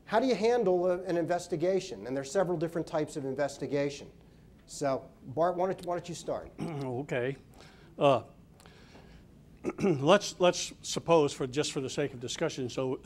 how do you handle an investigation? And there's several different types of investigation. So, Bart, why don't you start? Okay. Let's suppose, just for the sake of discussion, so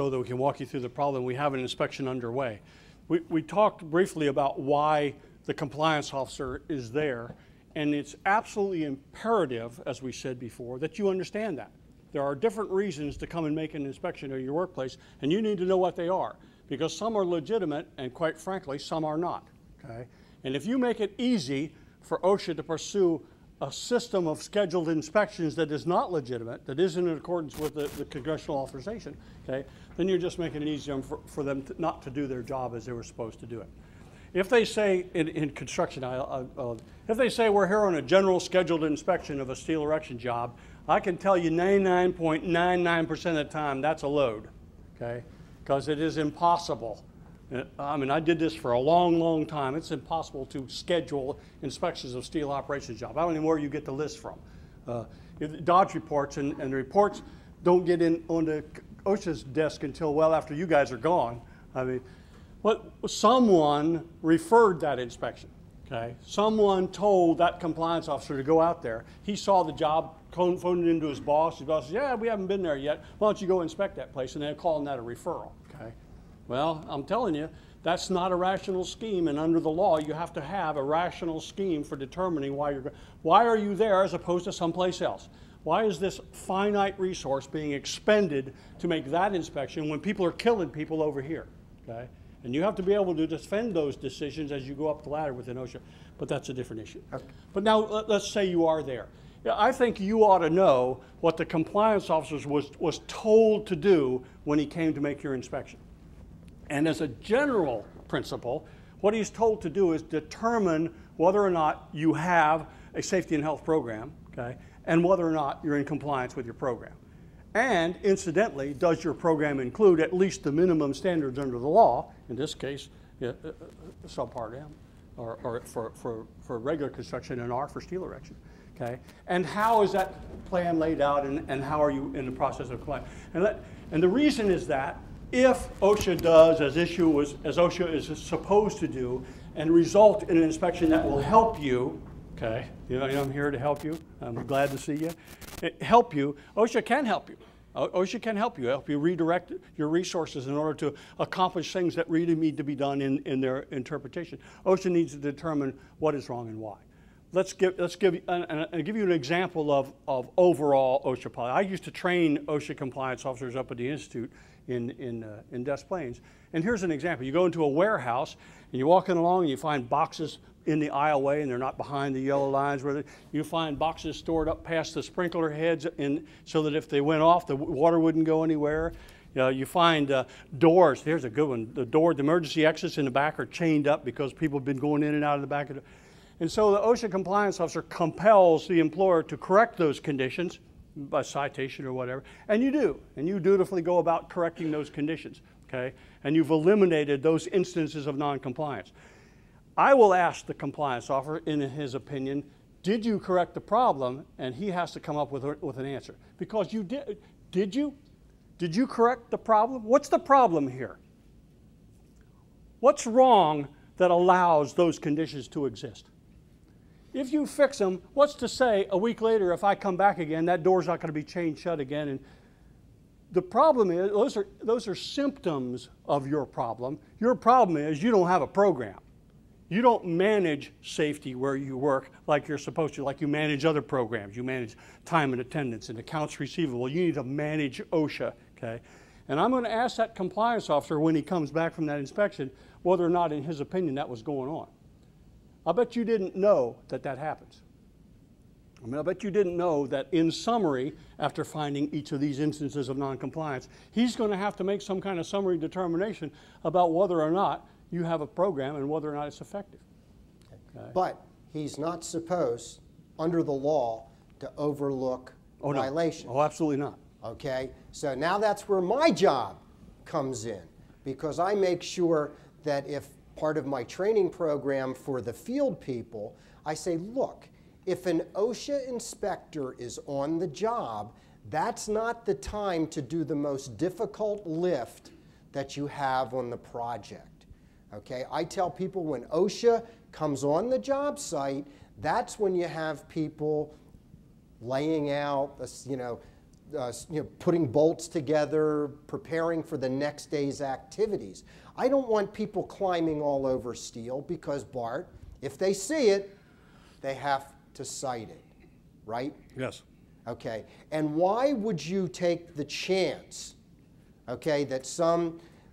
that we can walk you through the problem, we have an inspection underway. We talked briefly about why the compliance officer is there, and it's absolutely imperative, as we said before, that you understand that. There are different reasons to come and make an inspection of your workplace, and you need to know what they are, because some are legitimate, and quite frankly, some are not. Okay? And if you make it easy for OSHA to pursue a system of scheduled inspections that is not legitimate, that isn't in accordance with the congressional authorization, okay, then you're just making it easier for them not to do their job as they were supposed to do it. If they say, in construction, if they say we're here on a general scheduled inspection of a steel erection job, I can tell you 99.99% of the time that's a load, okay, because it is impossible. I mean, I did this for a long, long time. It's impossible to schedule inspections of steel operations job. I don't know where you get the list from. Dodge reports, and the reports don't get in onto OSHA's desk until well after you guys are gone. I mean, someone referred that inspection, okay? Someone told that compliance officer to go out there. He saw the job, phoned it into his boss. His boss says, yeah, we haven't been there yet. Why don't you go inspect that place? And they're calling that a referral, okay? Well, I'm telling you, that's not a rational scheme, and under the law, you have to have a rational scheme for determining why are you there as opposed to someplace else. Why is this finite resource being expended to make that inspection when people are killing people over here, okay? And you have to be able to defend those decisions as you go up the ladder within OSHA, but that's a different issue. Okay. But now, let's say you are there. Yeah, I think you ought to know what the compliance officer was told to do when he came to make your inspection. And as a general principle, what he's told to do is determine whether or not you have a safety and health program, okay, and whether or not you're in compliance with your program. And incidentally, does your program include at least the minimum standards under the law, in this case, subpart M, or for regular construction and R for steel erection, okay? And how is that plan laid out, and how are you in the process of compliance? And the reason is that if OSHA does as OSHA is supposed to do and result in an inspection that will help you, okay, you know, I'm here to help you, I'm glad to see you, help you, OSHA can help you. OSHA can help you redirect your resources in order to accomplish things that really need to be done in their interpretation. OSHA needs to determine what is wrong and why. Let's give you an example of overall OSHA policy. I used to train OSHA compliance officers up at the Institute in Des Plaines. And here's an example. You go into a warehouse and you're walking along and you find boxes in the aisleway and they're not behind the yellow lines. You find boxes stored up past the sprinkler heads so that if they went off, the water wouldn't go anywhere. You find doors. Here's a good one. The emergency exits in the back are chained up because people have been going in and out of the back of the. And so the OSHA compliance officer compels the employer to correct those conditions by citation or whatever, and you do, and you dutifully go about correcting those conditions, okay? And you've eliminated those instances of non-compliance. I will ask the compliance officer, in his opinion, did you correct the problem? And he has to come up with an answer. Because you did. Did you? Did you correct the problem? What's the problem here? What's wrong that allows those conditions to exist? If you fix them, what's to say a week later if I come back again, that door's not going to be chained shut again? And the problem is, those are symptoms of your problem. Your problem is you don't have a program. You don't manage safety where you work like you're supposed to, like you manage other programs. You manage time and attendance and accounts receivable. You need to manage OSHA, okay? And I'm going to ask that compliance officer when he comes back from that inspection whether or not, in his opinion, that was going on. I bet you didn't know that that happens. I mean, I bet you didn't know that in summary, after finding each of these instances of noncompliance, he's going to have to make some kind of summary determination about whether or not you have a program and whether or not it's effective. Okay? But he's not supposed, under the law, to overlook violations. No. Oh, absolutely not. Okay? So now that's where my job comes in, because I make sure that if part of my training program for the field people, I say, look, if an OSHA inspector is on the job, that's not the time to do the most difficult lift, that you have on the project. Okay, I tell people when OSHA comes on the job site, that's when you have people laying out, putting bolts together, preparing for the next day's activities. I don't want people climbing all over steel because, Bart, if they see it, they have to cite it, right? Yes. Okay, and why would you take the chance, okay, that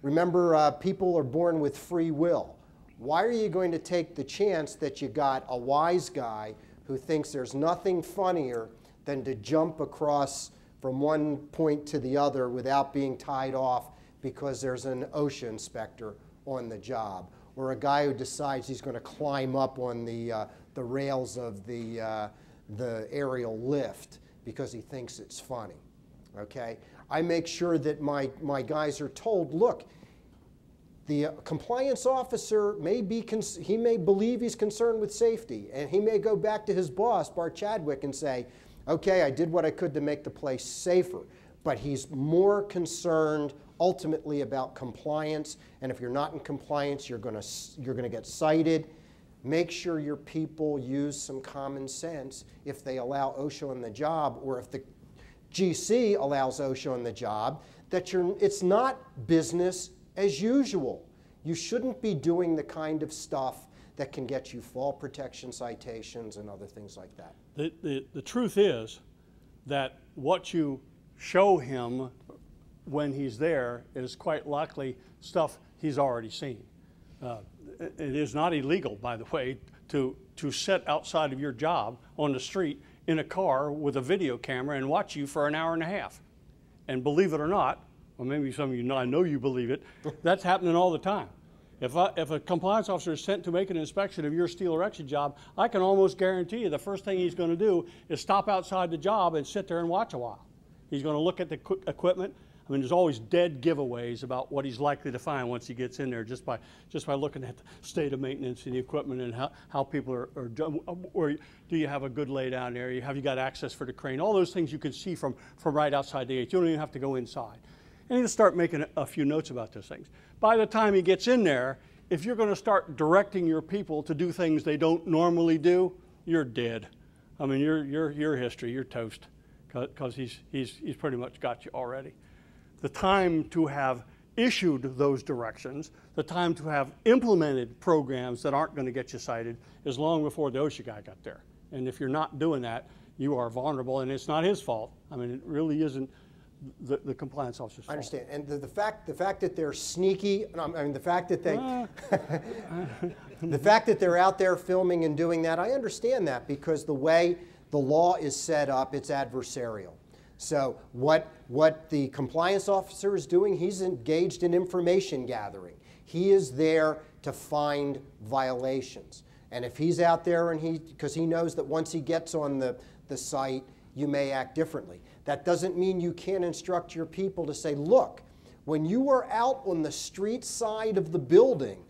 remember, people are born with free will. Why are you going to take the chance that you got a wise guy who thinks there's nothing funnier than to jump across from one point to the other without being tied off because there's an OSHA inspector on the job, or a guy who decides he's going to climb up on the rails of the aerial lift because he thinks it's funny, okay? I make sure that my guys are told, look, the compliance officer may believe he's concerned with safety, and he may go back to his boss, Bart Chadwick, and say, okay, I did what I could to make the place safer, but he's more concerned ultimately about compliance, and if you're not in compliance, you're going to get cited. Make sure your people use some common sense if they allow OSHA on the job, or if the GC allows OSHA on the job, that it's not business as usual. You shouldn't be doing the kind of stuff that can get you fall protection citations and other things like that. The truth is that what you show him when he's there is quite likely stuff he's already seen. It is not illegal, by the way, to sit outside of your job on the street in a car with a video camera and watch you for an hour and a half. And believe it or not, or maybe some of you know, I know you believe it, that's happening all the time. If a compliance officer is sent to make an inspection of your steel erection job, I can almost guarantee you the first thing he's going to do is stop outside the job and sit there and watch a while. He's going to look at the equipment. I mean, there's always dead giveaways about what he's likely to find once he gets in there just by looking at the state of maintenance and the equipment and how people are done. Or do you have a good laydown area? Have you got access for the crane? All those things you can see from right outside the gate. You don't even have to go inside. And he'll start making a few notes about those things. By the time he gets in there, if you're going to start directing your people to do things they don't normally do, you're dead. I mean, your history, you're toast, because he's pretty much got you already. The time to have issued those directions, the time to have implemented programs that aren't going to get you cited is long before the OSHA guy got there. And if you're not doing that, you are vulnerable, and it's not his fault. I mean, it really isn't the compliance officer's fault. I understand, and the fact that they're sneaky, I mean, the fact that the fact that they're out there filming and doing that, I understand that, because the way the law is set up, it's adversarial. So what the compliance officer is doing, he's engaged in information gathering. He is there to find violations. And if he's out there because he knows that once he gets on the site, you may act differently. That doesn't mean you can't instruct your people to say, look, when you are out on the street side of the building,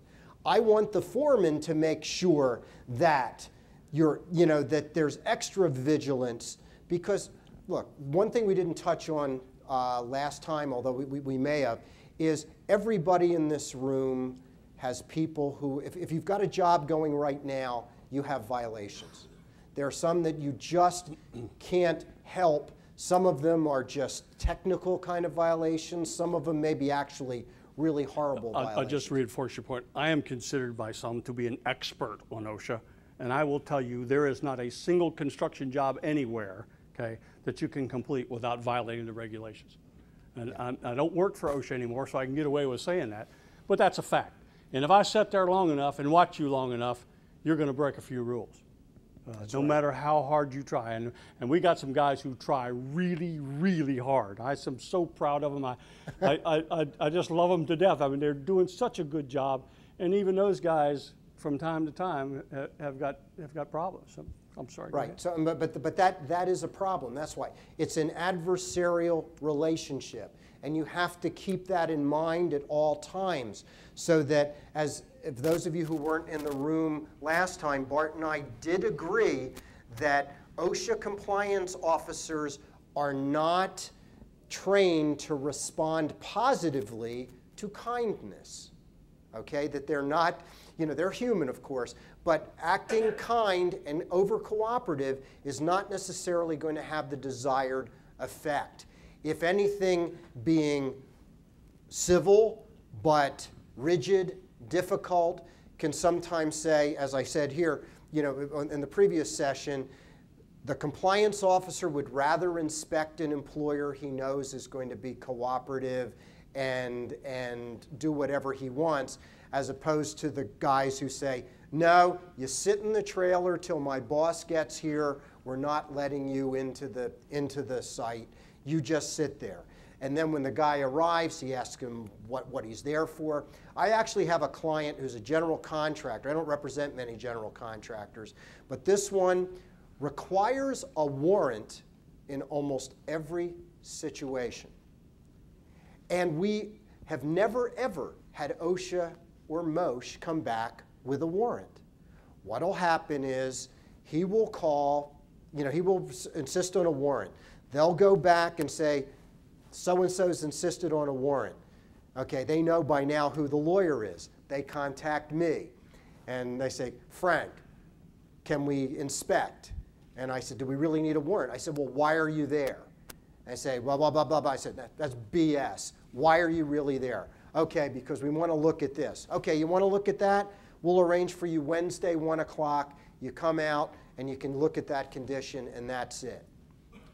I want the foreman to make sure that that there's extra vigilance, because look, one thing we didn't touch on last time, although we may have, is everybody in this room has people who, if you've got a job going right now, you have violations. There are some that you just can't help. Some of them are just technical kind of violations. Some of them may be actually really horrible violations. I'll just reinforce your point. I am considered by some to be an expert on OSHA, and I will tell you there is not a single construction job anywhere, okay, that you can complete without violating the regulations. And I don't work for OSHA anymore, so I can get away with saying that, but that's a fact. And if I sit there long enough and watch you long enough, you're going to break a few rules. No matter how hard you try. And we got some guys who try really, really hard. I am so proud of them. I just love them to death. I mean, they're doing such a good job. And even those guys, from time to time, have got problems. So, I'm sorry. Right. So, but that is a problem. That's why it's an adversarial relationship, and you have to keep that in mind at all times, so that if those of you who weren't in the room last time, Bart and I did agree that OSHA compliance officers are not trained to respond positively to kindness. Okay, that they're not, they're human, of course, but acting kind and over-cooperative is not necessarily going to have the desired effect. If anything, being civil but rigid, difficult, can sometimes say, as I said here, in the previous session, the compliance officer would rather inspect an employer he knows is going to be cooperative and do whatever he wants, as opposed to the guys who say, no, you sit in the trailer till my boss gets here. We're not letting you into the site. You just sit there. And then when the guy arrives, he asks him what he's there for. I actually have a client who's a general contractor. I don't represent many general contractors, but this one requires a warrant in almost every situation. And we have never, ever had OSHA or MOSH come back with a warrant. What will happen is he will call, he will insist on a warrant. They'll go back and say, so-and-so's insisted on a warrant. Okay, they know by now who the lawyer is. They contact me and they say, Frank, can we inspect? And I said, do we really need a warrant? I said, well, why are you there? I say, blah, blah, blah, blah, blah. I said, that's BS. Why are you really there? Okay, because we want to look at this. Okay, you want to look at that? We'll arrange for you Wednesday, 1 o'clock. You come out and you can look at that condition and that's it.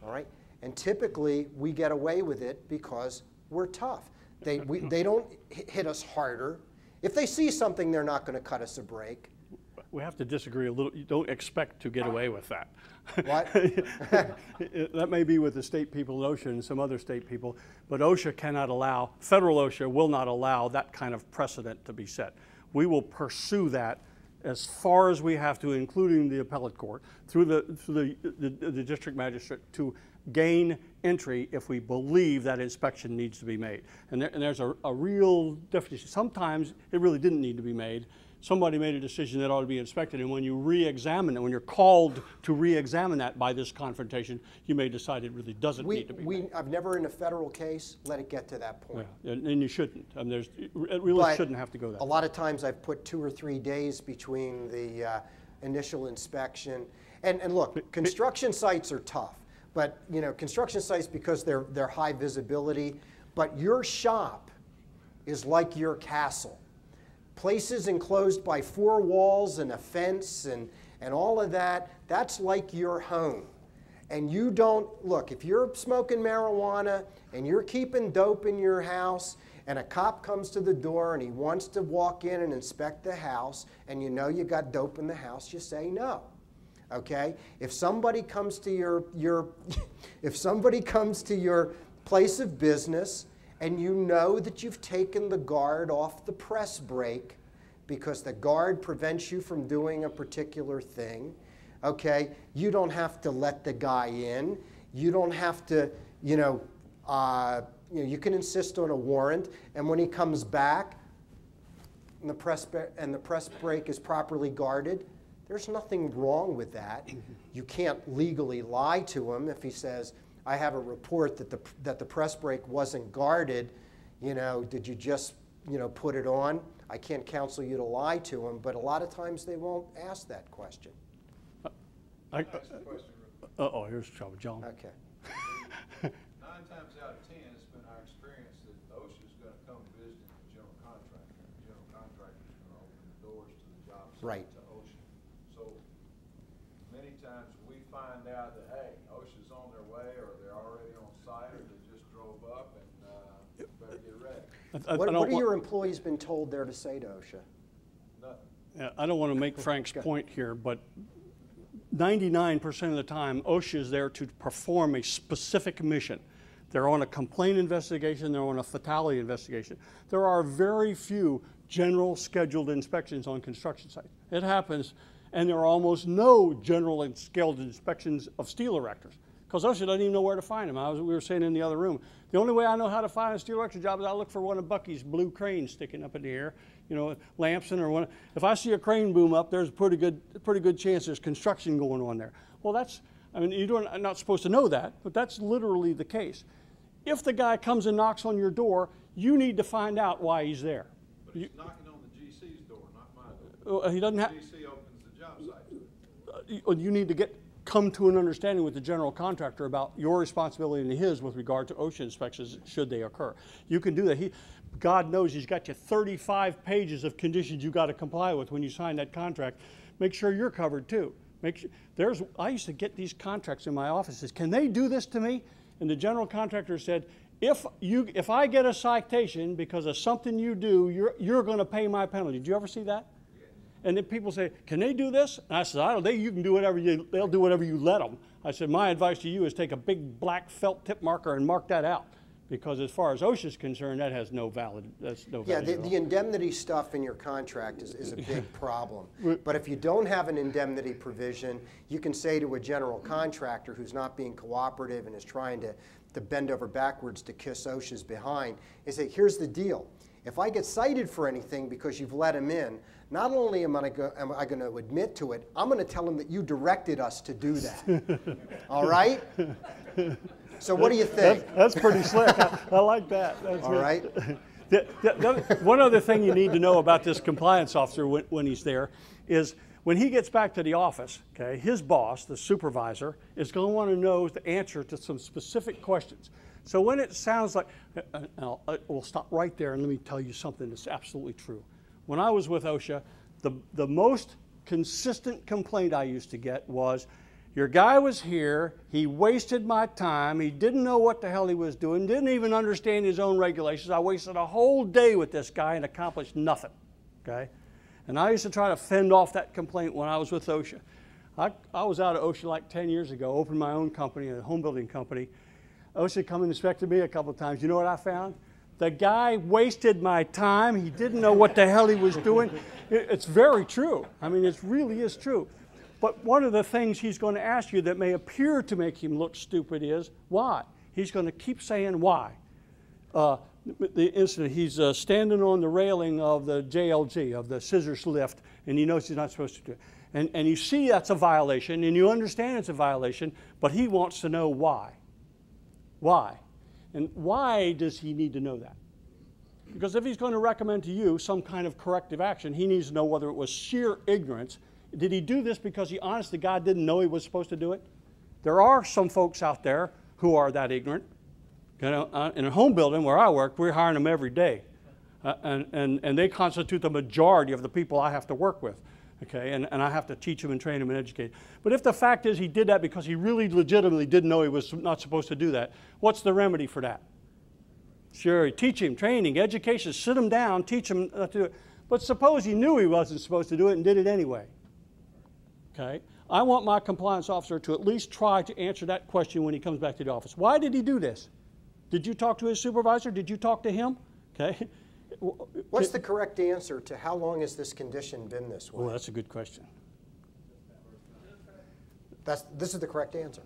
All right? And typically we get away with it because we're tough. They don't hit us harder. If they see something, they're not going to cut us a break. We have to disagree a little. You don't expect to get away with that. What? That may be with the state people at OSHA and some other state people, but OSHA cannot allow, federal OSHA will not allow that kind of precedent to be set. We will pursue that as far as we have to, including the appellate court, through the district magistrate, to gain entry if we believe that inspection needs to be made. And there's a real definition. Sometimes it really didn't need to be made. Somebody made a decision that ought to be inspected, and when you re-examine it, when you're called to re-examine that by this confrontation, you may decide it really doesn't need to be made. I've never in a federal case let it get to that point. Yeah, and you shouldn't. I mean, it really shouldn't have to go that a lot of times I've put 2 or 3 days between the initial inspection. And look, construction sites are tough, but construction sites, because they're high visibility, but your shop is like your castle. Places enclosed by 4 walls and a fence and all of that, that's like your home. And you don't, look, if you're smoking marijuana and you're keeping dope in your house and a cop comes to the door and he wants to walk in and inspect the house and you know you got dope in the house, you say no. Okay? If somebody comes to if somebody comes to your place of business and you know that you've taken the guard off the press brake because the guard prevents you from doing a particular thing, okay, you don't have to let the guy in. You don't have to, you can insist on a warrant, and when he comes back and the press brake is properly guarded, there's nothing wrong with that. You can't legally lie to him if he says, I have a report that the press brake wasn't guarded. Did you just put it on? I can't counsel you to lie to him, but a lot of times they won't ask that question. Here's trouble, John. Okay. 9 times out of 10, it's been our experience that OSHA is going to come visit the general contractor. The general contractor is going to open the doors to the job site to OSHA. So many times we find out that, hey, OSHA's on their way, or they're already on site, or they just drove up, and better get ready. What have your employees been told there to say to OSHA? Nothing. I don't want to make Frank's point here, but 99% of the time, OSHA is there to perform a specific mission. They're on a complaint investigation, they're on a fatality investigation. There are very few general scheduled inspections on construction sites. It happens, and there are almost no general and scheduled inspections of steel erectors, because OSHA doesn't even know where to find them. We were saying in the other room, the only way I know how to find a steel erector job is I look for one of Bucky's blue cranes sticking up in the air, Lamson or one. If I see a crane boom up, there's a pretty good chance there's construction going on there. Well, you're not supposed to know that, but that's literally the case. If the guy comes and knocks on your door, you need to find out why he's there. But he's knocking on the GC's door, not my door. He doesn't have. The GC opens the job site to it. You need to come to an understanding with the general contractor about your responsibility and his with regard to OSHA inspections should they occur. You can do that. God knows he's got you 35 pages of conditions you got to comply with when you sign that contract. Make sure you're covered too. I used to get these contracts in my offices. Can they do this to me? And the general contractor said, if I get a citation because of something you do, you're going to pay my penalty. Did you ever see that? And then people say, can they do this? And I said, I don't think you can do whatever they'll do whatever you let them. I said, my advice to you is take a big black felt tip marker and mark that out. Because as far as OSHA is concerned, that has no valid, that's no valid. Yeah, the indemnity stuff in your contract is a big problem. But if you don't have an indemnity provision, you can say to a general contractor who's not being cooperative and is trying to bend over backwards to kiss OSHA's behind, is say, here's the deal. If I get cited for anything because you've let him in, not only am I going to admit to it, I'm going to tell him that you directed us to do that. All right? So what do you think? That's pretty slick. I like that. That's all right. One other thing you need to know about this compliance officer when he's there is when he gets back to the office, okay, his boss, the supervisor, is going to want to know the answer to some specific questions. So when it sounds like, we'll stop right there and let me tell you something that's absolutely true. When I was with OSHA, the most consistent complaint I used to get was, your guy was here, he wasted my time, he didn't know what the hell he was doing, didn't even understand his own regulations. I wasted a whole day with this guy and accomplished nothing, okay? And I used to try to fend off that complaint when I was with OSHA. I was out of OSHA like 10 years ago, opened my own company, a home building company. OSHA come and inspected me a couple of times. You know what I found? The guy wasted my time. He didn't know what the hell he was doing. It's very true. I mean, it really is true. But one of the things he's going to ask you that may appear to make him look stupid is why. He's going to keep saying why. The incident, he's standing on the railing of the JLG, of the scissors lift, and he knows he's not supposed to do it. And you see that's a violation, and you understand it's a violation, but he wants to know why. Why? And why does he need to know that? Because if he's going to recommend to you some kind of corrective action, he needs to know whether it was sheer ignorance. Did he do this because he honest to God didn't know he was supposed to do it? There are some folks out there who are that ignorant. You know, in a home building where I work, we're hiring them every day. And they constitute the majority of the people I have to work with. Okay, and I have to teach them and train them and educate. But if the fact is he did that because he really legitimately didn't know he was not supposed to do that, what's the remedy for that? Sure, teach him, training, education, sit him down, teach him not to do it. But suppose he knew he wasn't supposed to do it and did it anyway. Okay, I want my compliance officer to at least try to answer that question when he comes back to the office. Why did he do this? Did you talk to his supervisor? Did you talk to him? Okay. What's the correct answer to how long has this condition been this way? Well, that's a good question. This is the correct answer.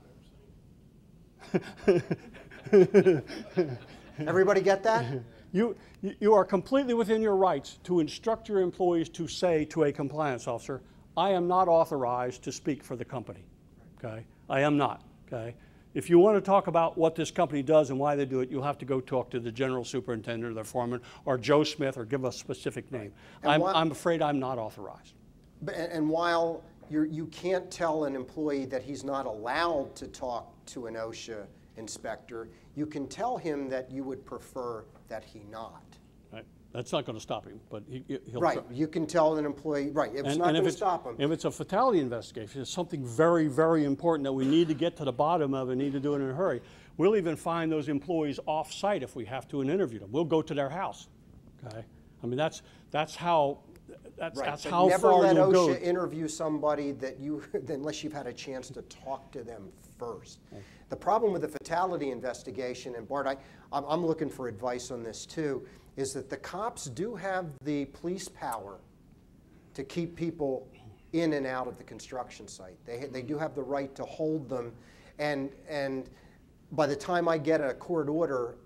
Everybody get that? You are completely within your rights to instruct your employees to say to a compliance officer, I am not authorized to speak for the company. Okay? I am not. Okay? If you want to talk about what this company does and why they do it, you'll have to go talk to the general superintendent or the foreman or Joe Smith or give a specific name. I'm afraid I'm not authorized. And while you can't tell an employee that he's not allowed to talk to an OSHA inspector, you can tell him that you would prefer that he not. Right. That's not going to stop him, but he'll right. try. You can tell an employee, right, it's not going to stop him. If it's a fatality investigation, it's something very, very important that we need to get to the bottom of and need to do it in a hurry. We'll even find those employees off-site if we have to and interview them. We'll go to their house. Okay? I mean, that's how Right. how never far let you'll go. OSHA interview somebody that unless you've had a chance to talk to them first. The problem with the fatality investigation, and Bart, I'm looking for advice on this too, is that the cops do have the police power to keep people in and out of the construction site. They do have the right to hold them, and by the time I get a court order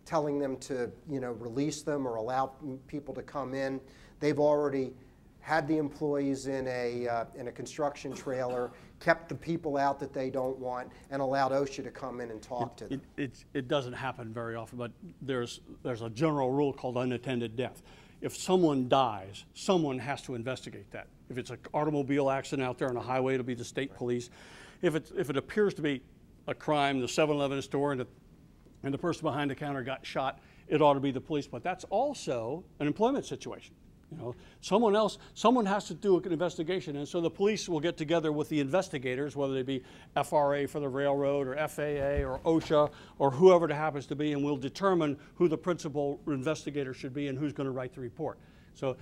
telling them to release them or allow people to come in, they've already had the employees in a construction trailer, kept the people out that they don't want, and allowed OSHA to come in and talk to them. It doesn't happen very often, but there's a general rule called unattended death. If someone dies, someone has to investigate that. If it's an automobile accident out there on the highway, it'll be the state police. If it appears to be a crime, the 7-Eleven store, and the person behind the counter got shot, it ought to be the police. But that's also an employment situation. You know, someone has to do an investigation, and so the police will get together with the investigators, whether they be FRA for the railroad, or FAA, or OSHA, or whoever it happens to be, and we'll determine who the principal investigator should be and who's going to write the report. So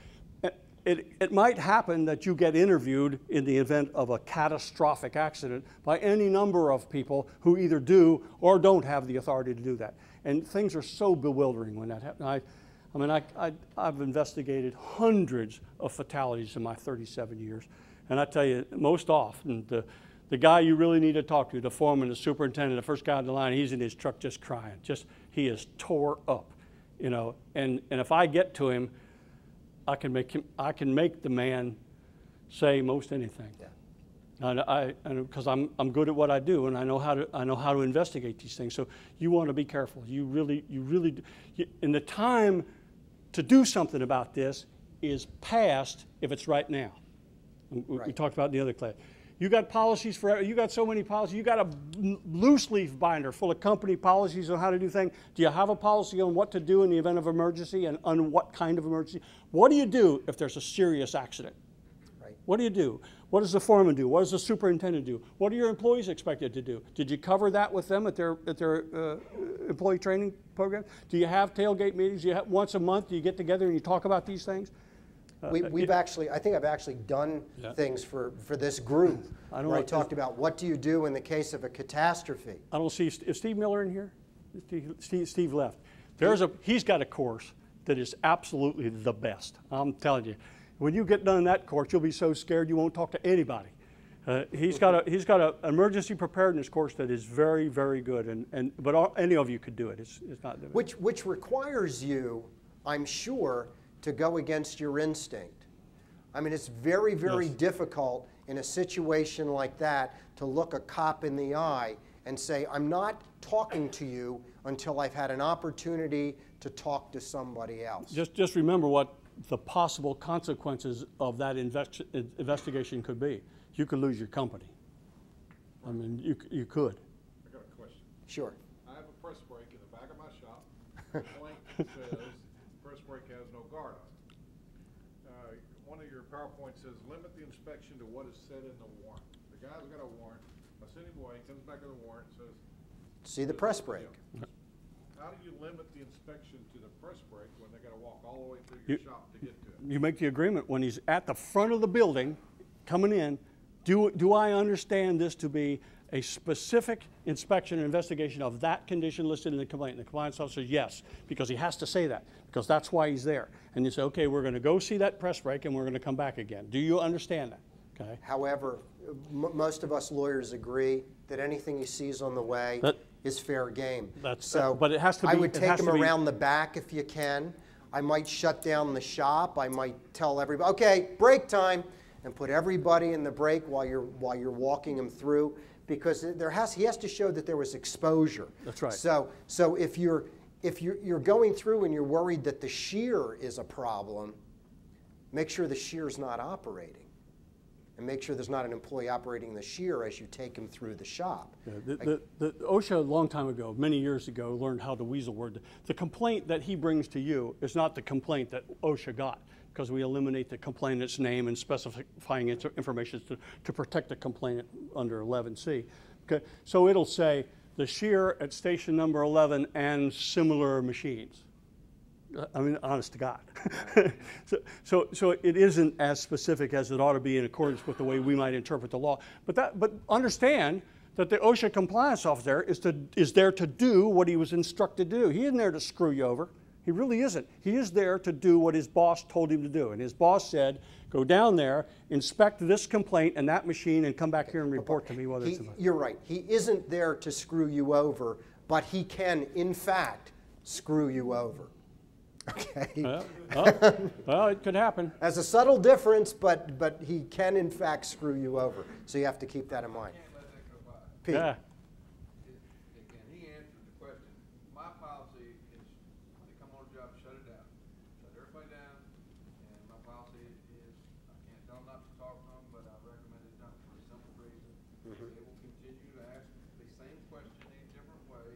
it might happen that you get interviewed in the event of a catastrophic accident by any number of people who either do or don't have the authority to do that. And things are so bewildering when that happens. I mean, I've investigated hundreds of fatalities in my 37 years. And I tell you, most often, the guy you really need to talk to, the foreman, the superintendent, the first guy on the line, he's in his truck just crying. He is tore up, you know. And if I get to him, I can make the man say most anything. Yeah. And because I'm good at what I do, and I know how to investigate these things. So you want to be careful. You really in the time to do something about this is past if it's right now. We talked about in the other class. You got policies for, you got so many policies. You got a loose leaf binder full of company policies on how to do things. Do you have a policy on what to do in the event of emergency and on what kind of emergency? What do you do if there's a serious accident? Right. What do you do? What does the foreman do? What does the superintendent do? What are your employees expected to do? Did you cover that with them at their employee training program? Do you have tailgate meetings? Do you have, once a month, do you get together and you talk about these things? I think I've actually done things for this group where I talked about what do you do in the case of a catastrophe. I don't see, is Steve Miller in here? Steve left. He's got a course that is absolutely the best. I'm telling you. When you get done that course, you'll be so scared you won't talk to anybody. He's got an emergency preparedness course that is very, very good, but any of you could do it. It's not which requires you, I'm sure, to go against your instinct. I mean, it's very, very difficult in a situation like that to look a cop in the eye and say, I'm not talking to you until I've had an opportunity to talk to somebody else. Just remember what the possible consequences of that investigation could be. You could lose your company. I mean, you could. I got a question. Sure. I have a press brake in the back of my shop. The complaint says press brake has no guard on it. One of your PowerPoints says limit the inspection to what is said in the warrant. The guy's got a warrant. I send him away. He comes back with a warrant and says, see the press brake. How do you limit the inspection to the press brake when they got to walk all the way through your shop to get to it? You make the agreement when he's at the front of the building, coming in. Do I understand this to be a specific inspection and investigation of that condition listed in the complaint? And the compliance officer says yes, because he has to say that, because that's why he's there. And you say, okay, we're going to go see that press brake, and we're going to come back again. Do you understand that? Okay. However, most of us lawyers agree that anything he sees on the way is fair game. But it has to be. I would take him around the back if you can. I might shut down the shop. I might tell everybody, okay, break time, and put everybody in the break while you're walking him through, because he has to show that there was exposure. That's right. So if you're going through and you're worried that the shear is a problem, make sure the shear's not operating. And make sure there's not an employee operating the shear as you take him through the shop. Yeah, the OSHA a long time ago, many years ago, learned how to weasel word. The complaint that he brings to you is not the complaint that OSHA got, because we eliminate the complainant's name and specifying information to protect the complainant under 11C. Okay, so it'll say the shear at station number 11 and similar machines. I mean, honest to God. so it isn't as specific as it ought to be in accordance with the way we might interpret the law. But understand that the OSHA compliance officer is there to do what he was instructed to do. He isn't there to screw you over. He really isn't. He is there to do what his boss told him to do. And his boss said, go down there, inspect this complaint and that machine, and come back here and report to me whether it's about. You're right. He isn't there to screw you over, but he can, in fact, screw you over. Okay. Well, it could happen. As a subtle difference, but he can in fact screw you over. So you have to keep that in mind. Can't let that go by. Pete. Yeah. And he answered the question. My policy is, when they come on a job, shut it down. Shut everybody down. And my policy is, I can't tell them not to talk to them, but I recommend it not for a simple reason. They will continue to ask the same question in a different way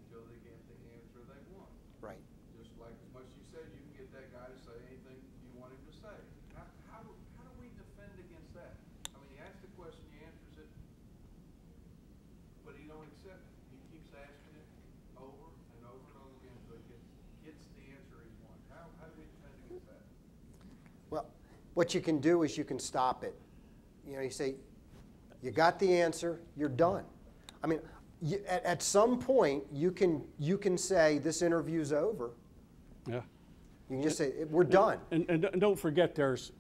until they get the answer they want. Right. Just like as much as you said, you can get that guy to say anything you want him to say. How do we defend against that? I mean, he asks the question, he answers it, but he don't accept it. He keeps asking it over and over and over again until he gets the answer he wants. How do we defend against that? Well, what you can do is you can stop it. You know, you say, you got the answer, you're done. I mean, at some point, you can say, this interview's over. Yeah. You can just say, we're done. And don't forget, there's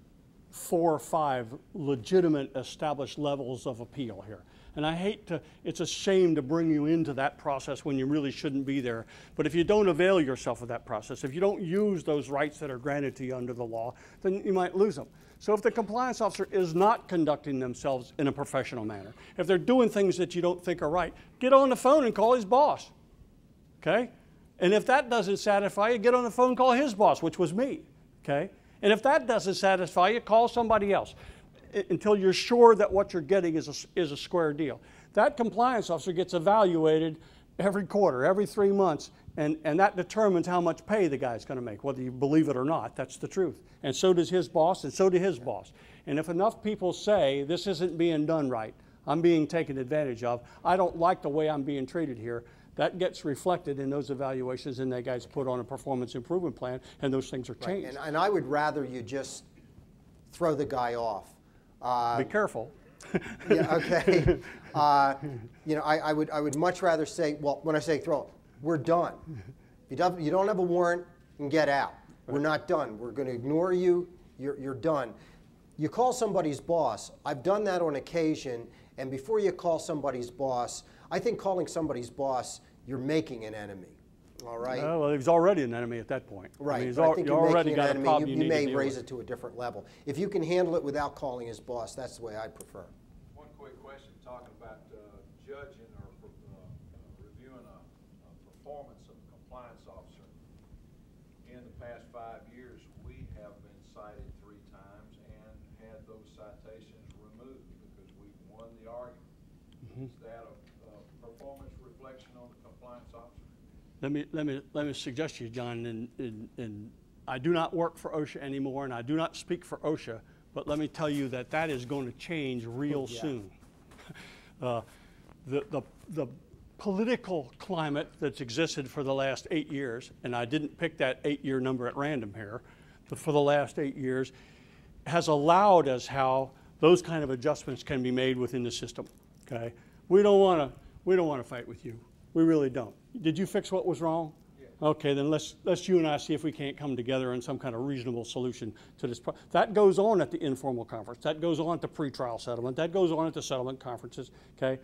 4 or 5 legitimate established levels of appeal here. And I hate to, it's a shame to bring you into that process when you really shouldn't be there. But if you don't avail yourself of that process, if you don't use those rights that are granted to you under the law, then you might lose them. So if the compliance officer is not conducting themselves in a professional manner, if they're doing things that you don't think are right, get on the phone and call his boss, okay? And if that doesn't satisfy you, get on the phone and call his boss, which was me, okay? And if that doesn't satisfy you, call somebody else until you're sure that what you're getting is a square deal. That compliance officer gets evaluated every quarter, every 3 months, and that determines how much pay the guy's going to make, whether you believe it or not. That's the truth. And so does his boss, and so did his boss. And if enough people say, this isn't being done right, I'm being taken advantage of, I don't like the way I'm being treated here, that gets reflected in those evaluations, and that guy's put on a performance improvement plan, and those things are changed. Right. And I would rather you just throw the guy off. Be careful. Yeah, okay. You know, I would much rather say, well, when I say throw, we're done. If you don't have a warrant, you can get out. We're not done. We're going to ignore you. You're done. You call somebody's boss. I've done that on occasion. And before you call somebody's boss, I think calling somebody's boss, you're making an enemy. All right. Well, he's already an enemy at that point. Right. I mean, But I think you you're already making an got a enemy. problem You need may to deal raise with. it to a different level. If you can handle it without calling his boss, that's the way I prefer. One quick question, talking about judging or reviewing a performance of a compliance officer. In the past 5 years, we have been cited 3 times and had those citations removed because we've won the argument. Is that a performance reflection on the compliance officer? Let me suggest to you, John, and I do not work for OSHA anymore, and I do not speak for OSHA, but let me tell you that that is going to change real soon. The political climate that's existed for the last 8 years, and I didn't pick that 8-year number at random here, but for the last 8 years, has allowed us how those kind of adjustments can be made within the system. Okay, we don't want to fight with you. We really don't. Did you fix what was wrong? Yeah. Okay, then let's you and I see if we can't come together in some kind of reasonable solution to this. That goes on at the informal conference. That goes on at the pretrial settlement. That goes on at the settlement conferences. Okay,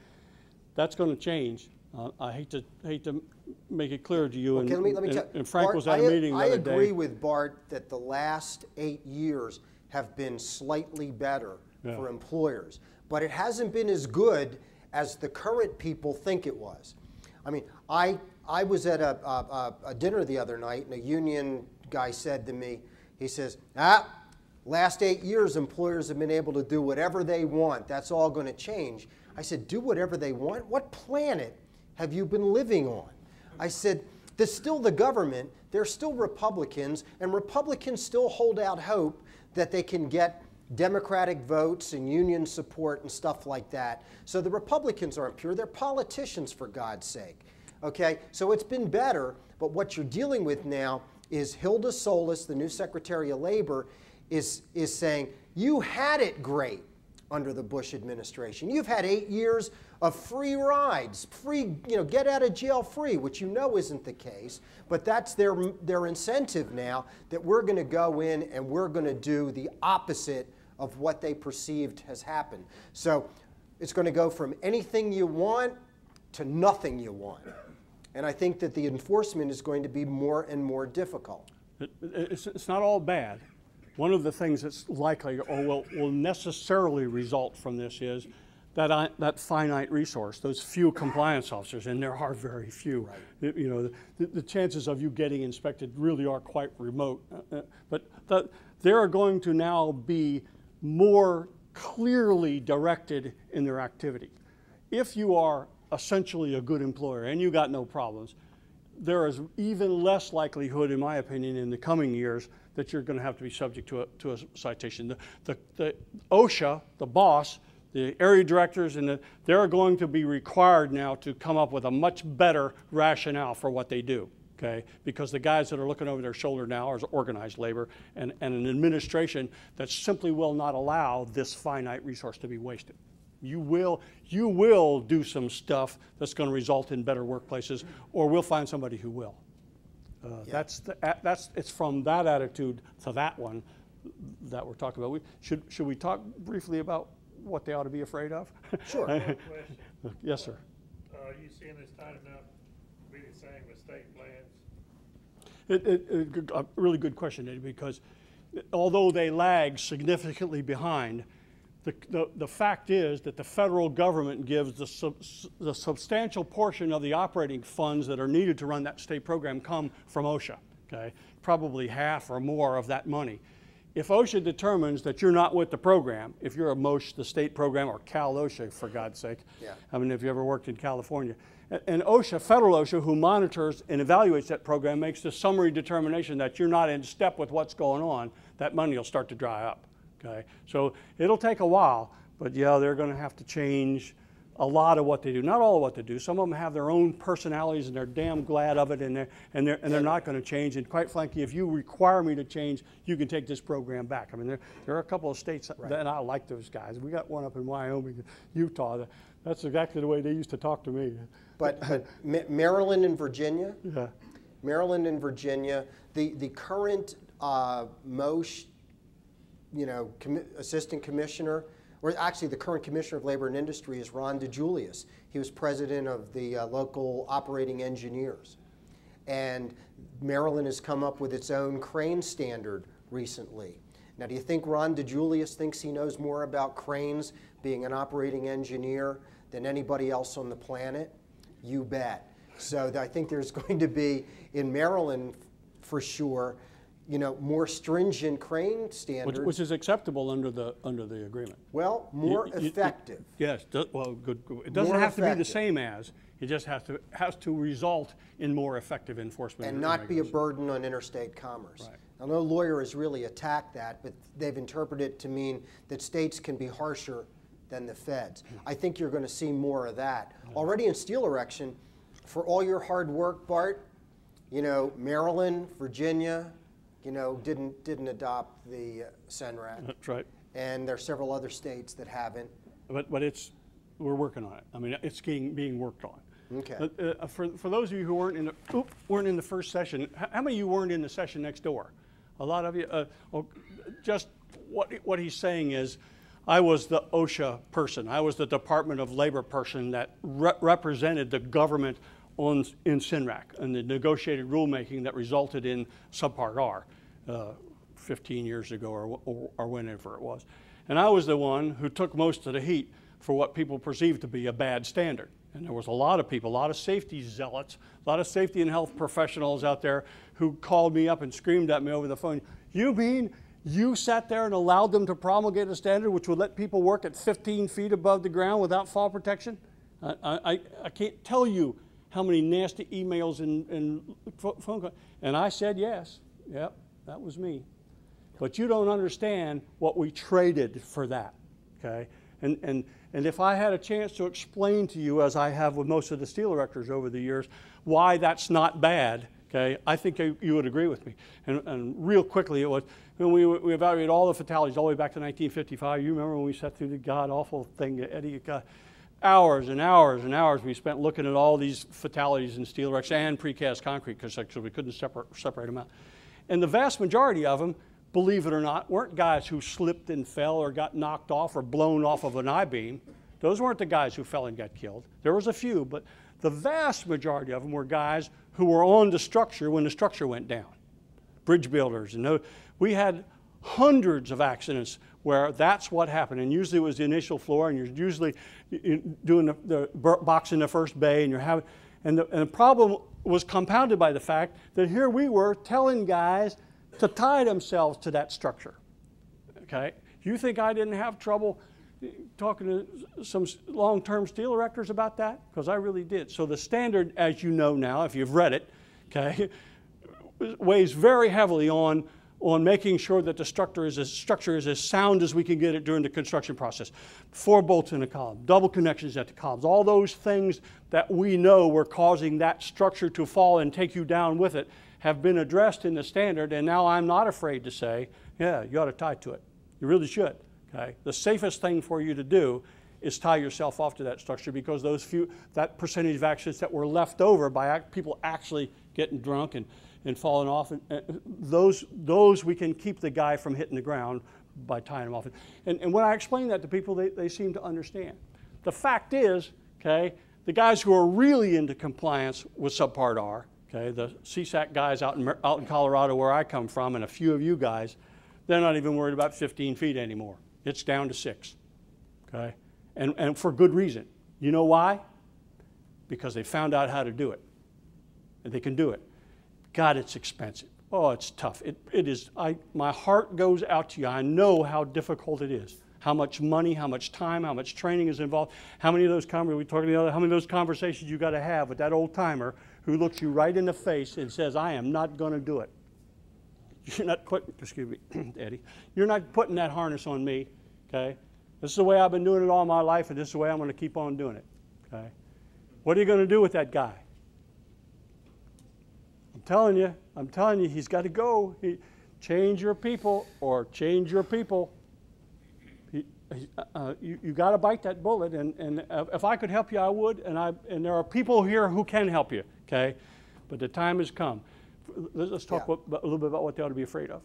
that's going to change. I hate to make it clear to you. Okay, let me tell and Frank Bart, was at a meeting the other day. I agree with Bart that the last 8 years have been slightly better for employers, but it hasn't been as good as the current people think it was. I mean, I was at a dinner the other night, and a union guy said to me, he says, last 8 years employers have been able to do whatever they want. That's all going to change. I said, do whatever they want? What planet have you been living on? I said, there's still the government, there's still Republicans, and Republicans still hold out hope that they can get Democratic votes and union support and stuff like that. So the Republicans aren't pure. They're politicians, for God's sake. Okay, so it's been better, but what you're dealing with now is Hilda Solis, the new Secretary of Labor, is saying, you had it great under the Bush administration. You've had 8 years of free rides, free, get out of jail free, which you know isn't the case, but that's their incentive now, that we're going to go in and we're going to do the opposite of what they perceived has happened. So it's going to go from anything you want to nothing you want. And I think that the enforcement is going to be more and more difficult. It's not all bad. One of the things that's likely or will necessarily result from this is that finite resource, those few compliance officers, and there are very few. Right. You know, the chances of you getting inspected really are quite remote. But they are going to now be more clearly directed in their activity. If you are essentially a good employer and you got no problems, there is even less likelihood, in my opinion, in the coming years that you're going to have to be subject to a citation. The OSHA, the boss, the area directors, and they're going to be required now to come up with a much better rationale for what they do, okay? Because the guys that are looking over their shoulder now are organized labor and an administration that simply will not allow this finite resource to be wasted. You will do some stuff that's going to result in better workplaces, or we'll find somebody who will. Yeah. It's from that attitude to that one that we're talking about. Should we talk briefly about what they ought to be afraid of? Sure. Yes, sir. Are you seeing this tightening up be the same with state plans? A really good question, Eddie, because although they lag significantly behind, the fact is that the federal government gives the substantial portion of the operating funds that are needed to run that state program come from OSHA, okay? Probably half or more of that money. If OSHA determines that you're not with the program, if you're a MOSH, the state program, or Cal OSHA, for God's sake, yeah. I mean, if you ever worked in California, and OSHA, federal OSHA, who monitors and evaluates that program, makes the summary determination that you're not in step with what's going on, that money will start to dry up, okay? So it'll take a while, but yeah, they're going to have to change a lot of what they do. Not all of what they do. Some of them have their own personalities and they're damn glad of it, and they're not going to change. And quite frankly, if you require me to change, you can take this program back. I mean, there are a couple of states that I like those guys. We got one up in Wyoming, Utah. That's exactly the way they used to talk to me. But Maryland and Virginia, yeah. Maryland and Virginia, the current MOSH, assistant commissioner, or actually the current Commissioner of Labor and Industry is Ron DeJulius. He was president of the local operating engineers. And Maryland has come up with its own crane standard recently. Now, do you think Ron DeJulius thinks he knows more about cranes, being an operating engineer, than anybody else on the planet? You bet. So I think there's going to be, in Maryland for sure, more stringent crane standards. Which is acceptable under the agreement. Well, more effective. Yes, well, good. It doesn't have to be the same as. It just has to result in more effective enforcement. And not be a burden on interstate commerce. Right. Now, no lawyer has really attacked that, but they've interpreted it to mean that states can be harsher than the feds. I think you're going to see more of that. Already in steel erection, for all your hard work, Bart, Maryland, Virginia, didn't adopt the SENRAC. That's right. And there are several other states that haven't. But we're working on it. I mean, it's being worked on. Okay. For those of you who weren't in the first session, how many of you weren't in the session next door? A lot of you. Just what he's saying is, I was the OSHA person. I was the Department of Labor person that represented the government in SENRAC and the negotiated rulemaking that resulted in Subpart R 15 years ago or whenever it was. And I was the one who took most of the heat for what people perceived to be a bad standard. And there was a lot of people, a lot of safety zealots, a lot of safety and health professionals out there who called me up and screamed at me over the phone, "You mean you sat there and allowed them to promulgate a standard which would let people work at 15 feet above the ground without fall protection?" I can't tell you how many nasty emails and phone calls. And I said yes. Yep, that was me. But you don't understand what we traded for that, okay? And if I had a chance to explain to you, as I have with most of the steel erectors over the years, why that's not bad, okay, I think you would agree with me. And real quickly, it was when we evaluated all the fatalities all the way back to 1955. You remember when we sat through the god-awful thing, Eddie? Hours and hours and hours we spent looking at all these fatalities in steel erection and precast concrete because we couldn't separate them out. And the vast majority of them, believe it or not, weren't guys who slipped and fell or got knocked off or blown off of an I-beam. Those weren't the guys who fell and got killed. There was a few, but the vast majority of them were guys who were on the structure when the structure went down. bridge builders, and we had hundreds of accidents where that's what happened. And usually it was the initial floor, and you're usually doing the box in the first bay, and and the problem was compounded by the fact that here we were telling guys to tie themselves to that structure. Okay, you think I didn't have trouble talking to some long-term steel erectors about that? Because I really did. So the standard, as you know now, if you've read it, okay, weighs very heavily on making sure that the structure is as sound as we can get it during the construction process. 4 bolts in a column, double connections at the columns, all those things that we know were causing that structure to fall and take you down with it have been addressed in the standard, and now I'm not afraid to say, yeah, you ought to tie to it. You really should. Okay? The safest thing for you to do is tie yourself off to that structure, because that percentage of accidents that were left over by people actually getting drunk and falling off, and those we can keep the guy from hitting the ground by tying him off. And when I explain that to people, they seem to understand. The fact is, okay, the guys who are really into compliance with Subpart R, okay, the CSAC guys out in Colorado where I come from, and a few of you guys, they're not even worried about 15 feet anymore. It's down to 6, okay? And for good reason. You know why? Because they found out how to do it. And they can do it. God, it's expensive. Oh, it's tough. It is. My heart goes out to you. I know how difficult it is. How much money, how much time, how much training is involved. How many of those how many of those conversations you got to have with that old timer who looks you right in the face and says, "I am not going to do it. You're not putting, excuse me, Eddie. You're not putting that harness on me. Okay. This is the way I've been doing it all my life, and this is the way I'm going to keep on doing it. Okay. What are you going to do with that guy? I'm telling you, he's got to go. Change your people or change your people. You got to bite that bullet, and if I could help you, I would, and there are people here who can help you, okay? But the time has come. Let's talk a little bit about what they ought to be afraid of,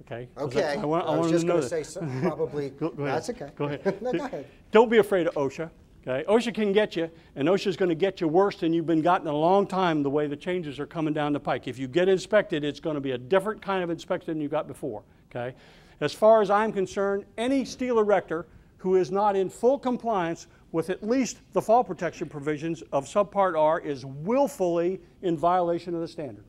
okay? Okay. I was just going to say something, probably. Go ahead. That's okay. Go ahead. No, go ahead. Don't be afraid of OSHA. Okay? OSHA can get you, and OSHA is going to get you worse than you've been gotten in a long time the way the changes are coming down the pike. If you get inspected, it's going to be a different kind of inspection than you got before. Okay? As far as I'm concerned, any steel erector who is not in full compliance with at least the fall protection provisions of Subpart R is willfully in violation of the standard.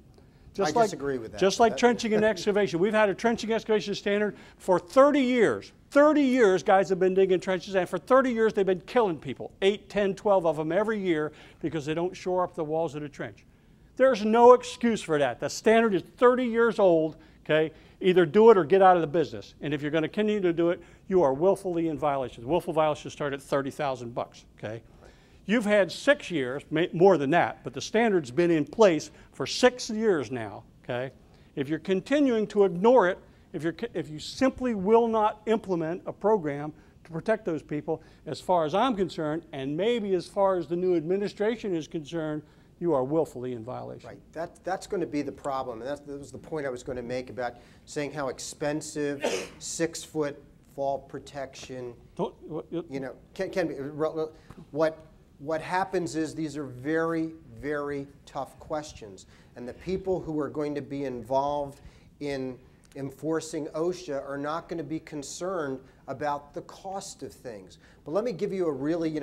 I disagree with that. Just like trenching and excavation. We've had a trenching excavation standard for 30 years. 30 years guys have been digging trenches, and for 30 years they've been killing people, 8, 10, 12 of them every year because they don't shore up the walls of the trench. There's no excuse for that. The standard is 30 years old, okay? Either do it or get out of the business. And if you're going to continue to do it, you are willfully in violation. Willful violations start at $30,000, okay? You've had 6 years, more than that, but the standard's been in place for 6 years now, okay? If you're continuing to ignore it, if you simply will not implement a program to protect those people, as far as I'm concerned, and maybe as far as the new administration is concerned, you are willfully in violation. Right. That's going to be the problem. And that was the point I was going to make about saying how expensive 6-foot fall protection, you know, can be. What happens is these are very, very tough questions. And the people who are going to be involved in enforcing OSHA are not going to be concerned about the cost of things. But let me give you a really,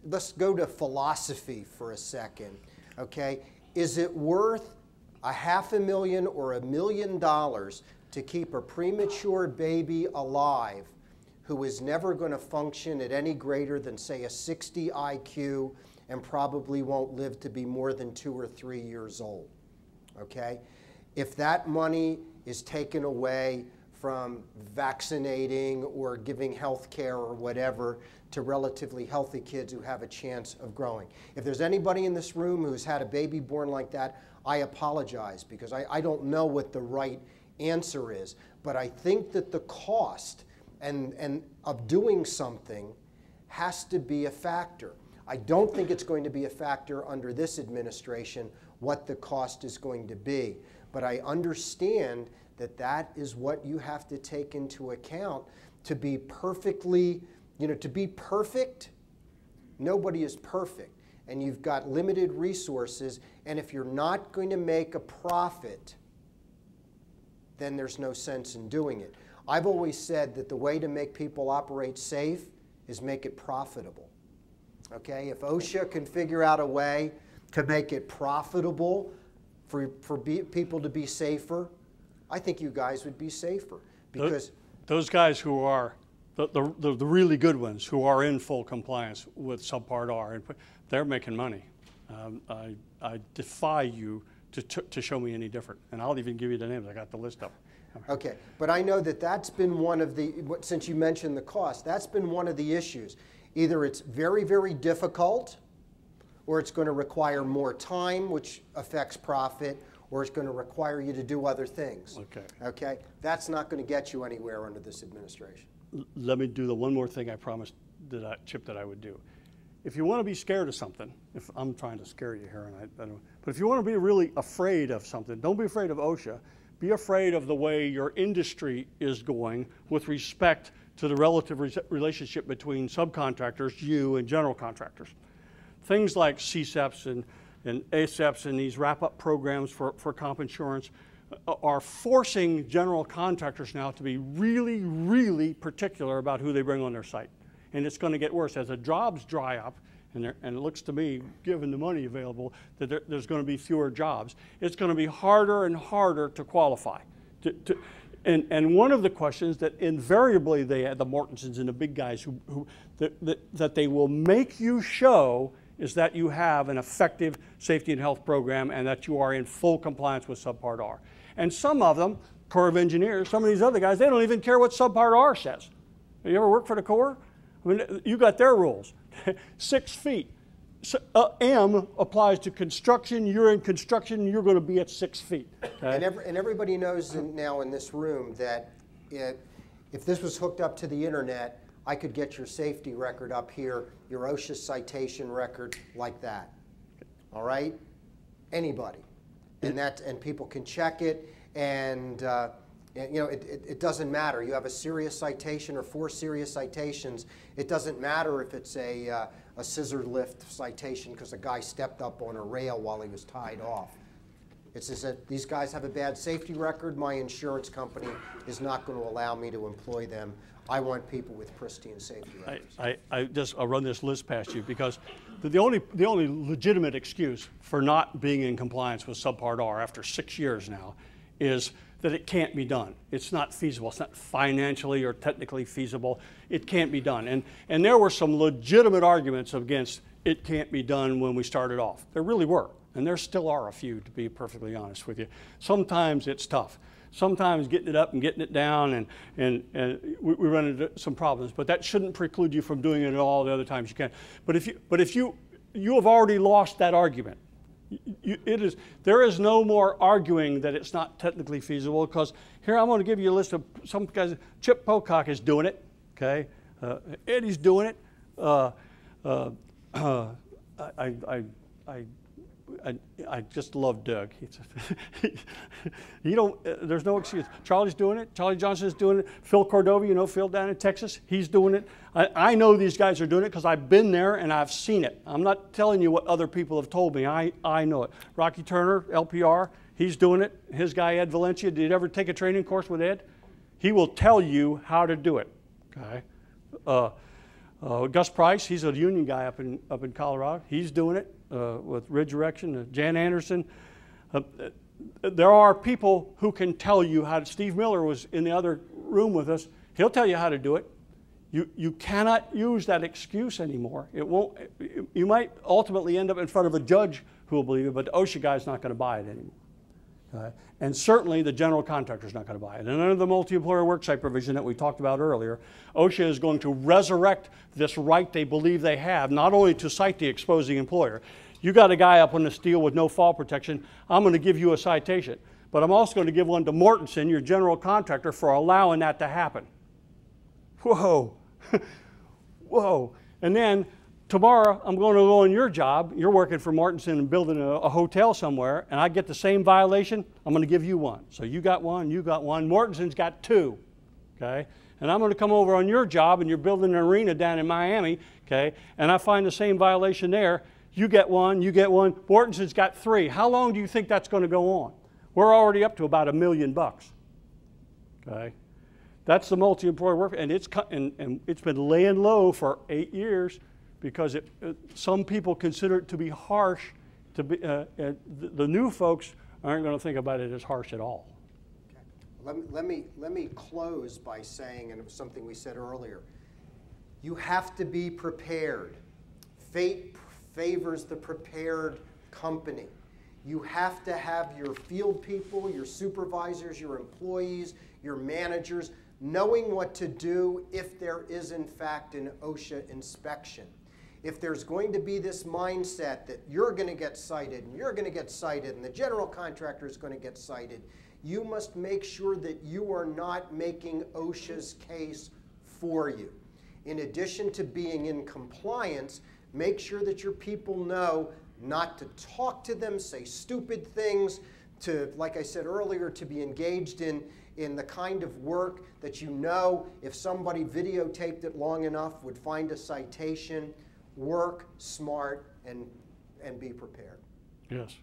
let's go to philosophy for a second, okay? Is it worth $500,000 or $1 million to keep a premature baby alive who is never going to function at any greater than, say, a 60 IQ and probably won't live to be more than 2 or 3 years old, okay? If that money is taken away from vaccinating or giving health care or whatever to relatively healthy kids who have a chance of growing. If there's anybody in this room who's had a baby born like that, I apologize because I don't know what the right answer is. But I think that the cost and of doing something has to be a factor. I don't think it's going to be a factor under this administration what the cost is going to be. But I understand that that is what you have to take into account to be perfectly, to be perfect. Nobody is perfect. And you've got limited resources. And if you're not going to make a profit then there's no sense in doing it. I've always said that the way to make people operate safe is make it profitable. Okay, if OSHA can figure out a way to make it profitable for people to be safer, I think you guys would be safer. Because those guys who are the really good ones, who are in full compliance with Subpart R, they're making money. I defy you to show me any different, and I'll even give you the names. I got the list up. Okay, but I know that that's been one of the, since you mentioned the cost, that's been one of the issues. Either it's very, very difficult, or it's going to require more time, which affects profit, or it's going to require you to do other things. Okay. Okay? That's not going to get you anywhere under this administration. Let me do the one more thing I promised Chip that I would do. If you want to be scared of something, if I'm trying to scare you here, and I don't, but if you want to be really afraid of something, don't be afraid of OSHA. Be afraid of the way your industry is going with respect to the relative relationship between subcontractors, you, and general contractors. Things like CSEPs and ASEPs and these wrap-up programs for comp insurance are forcing general contractors now to be really, really particular about who they bring on their site. And it's going to get worse. As the jobs dry up, and it looks to me, given the money available, that there's going to be fewer jobs, it's going to be harder and harder to qualify. And one of the questions that invariably the Mortensons and the big guys that they will make you show is that you have an effective safety and health program and that you are in full compliance with Subpart R. And some of them, Corps of Engineers, some of these other guys, they don't even care what Subpart R says. Have you ever worked for the Corps? I mean, you got their rules. 6 feet. M applies to construction. You're in construction, you're going to be at 6 feet. Okay? And everybody knows now in this room that if this was hooked up to the internet, I could get your safety record up here, your OSHA citation record, like that. All right? Anybody. And people can check it, and you know, it doesn't matter. You have a serious citation or 4 serious citations. It doesn't matter if it's a scissor lift citation because a guy stepped up on a rail while he was tied off. It's just that these guys have a bad safety record. My insurance company is not going to allow me to employ them. I want people with pristine safety records. I'll run this list past you because the only legitimate excuse for not being in compliance with Subpart R after 6 years now is that it can't be done. It's not feasible. It's not financially or technically feasible. It can't be done. And there were some legitimate arguments against it can't be done when we started off. There really were. And there still are a few, to be perfectly honest with you. Sometimes it's tough. Sometimes getting it up and getting it down, and we run into some problems. But that shouldn't preclude you from doing it all the other times you can. But if you have already lost that argument. There is no more arguing that it's not technically feasible, because here I'm going to give you a list of some guys. Chip Pocock is doing it, okay? Eddie's doing it. I just love Doug. There's no excuse. Charlie's doing it. Charlie Johnson's doing it. Phil Cordova, you know Phil down in Texas, he's doing it. I know these guys are doing it because I've been there and I've seen it. I'm not telling you what other people have told me. I know it. Rocky Turner, LPR, he's doing it. His guy Ed Valencia, did you ever take a training course with Ed? He will tell you how to do it. Okay. Gus Price, he's a union guy up in Colorado. He's doing it with Ridge Erection. Jan Anderson. There are people who can tell you how to. Steve Miller was in the other room with us. He'll tell you how to do it. You cannot use that excuse anymore. It won't. You might ultimately end up in front of a judge who will believe it, but the OSHA guy's not going to buy it anymore. And certainly the general contractor is not going to buy it. And under the multi-employer worksite provision that we talked about earlier, OSHA is going to resurrect this right they believe they have, not only to cite the exposing employer. You got a guy up on the steel with no fall protection, I'm going to give you a citation. But I'm also going to give one to Mortenson, your general contractor, for allowing that to happen. Whoa. Whoa. And then tomorrow, I'm going to go on your job. You're working for Mortenson and building a hotel somewhere, and I get the same violation. I'm going to give you one. So you got one, you got one. Mortenson's got 2, okay? And I'm going to come over on your job, and you're building an arena down in Miami, okay? And I find the same violation there. You get one, you get one. Mortenson's got 3. How long do you think that's going to go on? We're already up to about $1 million. okay? That's the multi-employer work, and it's been laying low for 8 years because some people consider it to be harsh. The new folks aren't going to think about it as harsh at all. Okay. Let me close by saying, and it was something we said earlier, you have to be prepared. Fate favors the prepared company. You have to have your field people, your supervisors, your employees, your managers, knowing what to do if there is in fact an OSHA inspection. If there's going to be this mindset that you're going to get cited and you're going to get cited and the general contractor is going to get cited, you must make sure that you are not making OSHA's case for you. In addition to being in compliance, make sure that your people know not to talk to them, say stupid things, to, like I said earlier, to be engaged in the kind of work that you know if somebody videotaped it long enough would find a citation. Work smart and be prepared. Yes.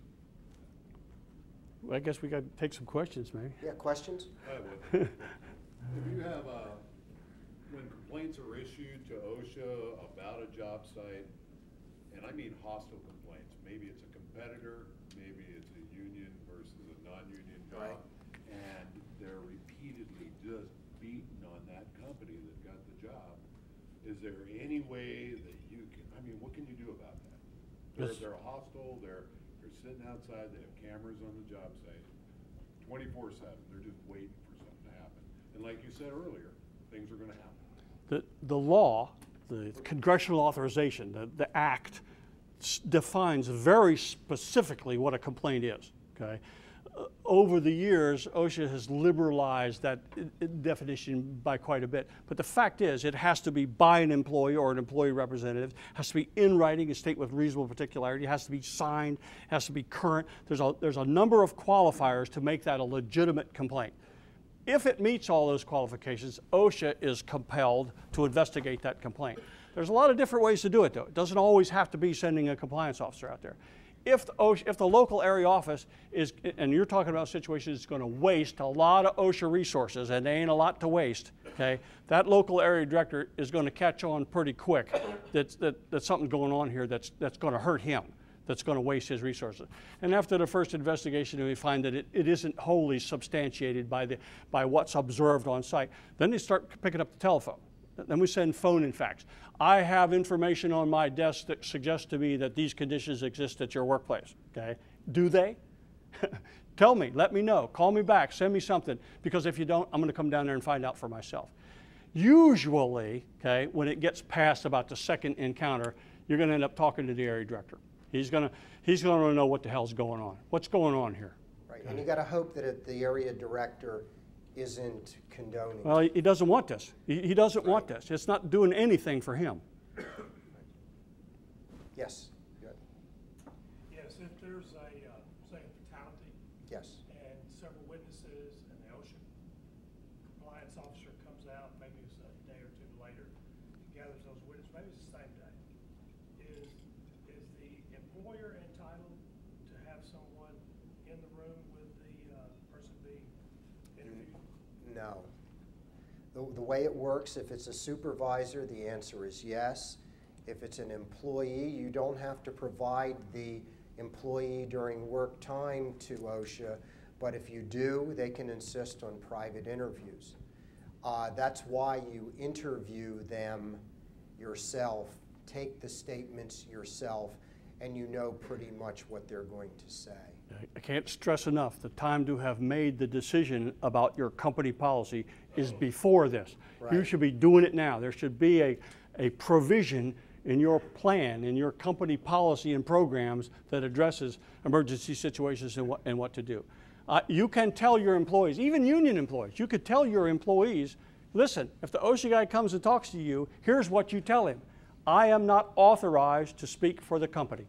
Well, I guess we got to take some questions, maybe. Yeah, questions? I would. If you have when complaints are issued to OSHA about a job site, and I mean hostile complaints, maybe it's a competitor, maybe it's a union versus a non-union job, Right. and they're repeatedly just beating on that company that got the job. Is there any way that you can, I mean, what can you do about that? They're hostile, they're sitting outside, they have cameras on the job site, 24/7, they're just waiting for something to happen. And like you said earlier, things are gonna happen. The law, the congressional authorization, the act defines very specifically what a complaint is, okay? Over the years, OSHA has liberalized that definition by quite a bit. But the fact is, it has to be by an employee or an employee representative, has to be in writing, a state with reasonable particularity, has to be signed, has to be current. There's a number of qualifiers to make that a legitimate complaint. If it meets all those qualifications, OSHA is compelled to investigate that complaint. There's a lot of different ways to do it, though. It doesn't always have to be sending a compliance officer out there. If the local area office is, and you're talking about situations that's going to waste a lot of OSHA resources, and there ain't a lot to waste, okay, that local area director is going to catch on pretty quick that something's going on here that's going to hurt him, that's going to waste his resources. And after the first investigation, we find that it isn't wholly substantiated by what's observed on site. Then they start picking up the telephone. Then we send phone and fax. I have information on my desk that suggests to me that these conditions exist at your workplace, okay? Do they? Tell me, let me know, call me back, send me something, because if you don't, I'm gonna come down there and find out for myself. Usually, okay, when it gets past about the second encounter, you're gonna end up talking to the area director. He's gonna know what the hell's going on. What's going on here? Right, okay. And you gotta hope that the area director isn't condoning. Well, he doesn't want this. He doesn't want this. It's not doing anything for him. Yes. Good. Yes, if there's say a fatality. Yes. And several witnesses and the OSHA compliance officer comes out, maybe it's a day or two later, gathers those witnesses, maybe it's the same day. Is the employer entitled to have someone in the room with the person being interviewed? No. The way it works, if it's a supervisor, the answer is yes. If it's an employee, you don't have to provide the employee during work time to OSHA, but if you do, they can insist on private interviews. That's why you interview them yourself, take the statements yourself, and you know pretty much what they're going to say. I can't stress enough, the time to have made the decision about your company policy is before this. Right. You should be doing it now. There should be a provision in your plan, in your company policy and programs that addresses emergency situations and what to do. You can tell your employees, even union employees, you could tell your employees, listen, if the OSHA guy comes and talks to you, here's what you tell him. I am not authorized to speak for the company.